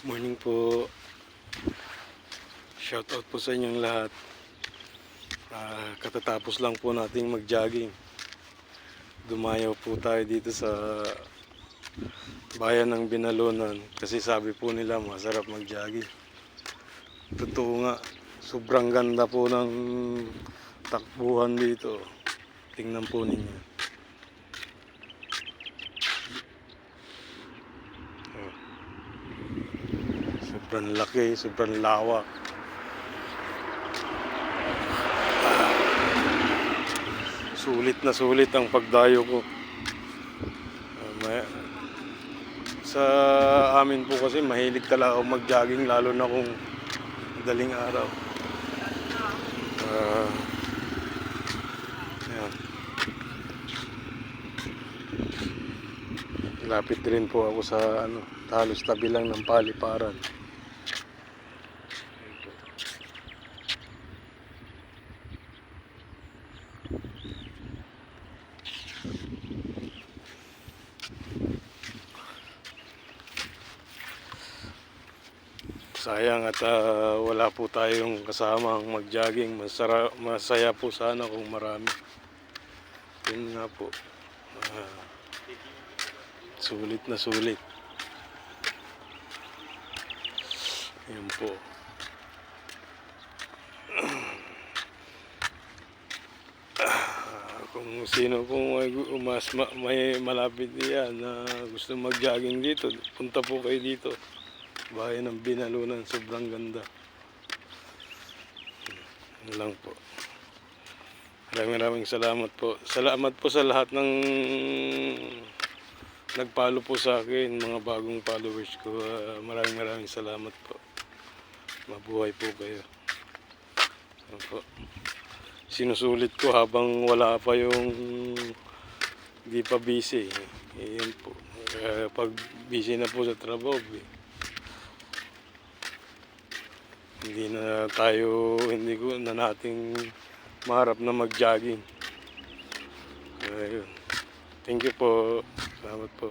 Morning po. Shout out po sa inyong lahat. Katatapos lang po nating mag-jogging. Dumayo po tayo dito sa bayan ng Binalunan kasi sabi po nila masarap mag-jogging. Totoo nga, sobrang ganda po ng takbuhan dito. Tingnan po ninyo. Sobrang laki, sobrang lawak. Sulit na sulit ang pagdayo ko. Sa amin po kasi mahilig talaga ako mag-jogging lalo na kung madaling araw. Ayan. Lapit rin po ako sa halos tabi lang ng paliparan. Sayang at wala po tayong kasamang mag-jogging. Masaya po sana kung marami. Yun nga po. Sulit na sulit. Yun po. Kung sino pong may malapit diyan na gusto mag-jogging dito, punta po kayo dito. Bayan ng Binalunan, sobrang ganda. Yun lang po. Maraming salamat po. Salamat po sa lahat ng nag-follow po sa akin, mga bagong followers ko. Maraming salamat po. Mabuhay po kayo. Yun po. Sinusulit ko habang wala pa yung di pa busy. Yun po. Pag busy na po sa trabaho, hindi ko na nating maharap na mag-jogging. Ayun. Thank you po. Salamat po.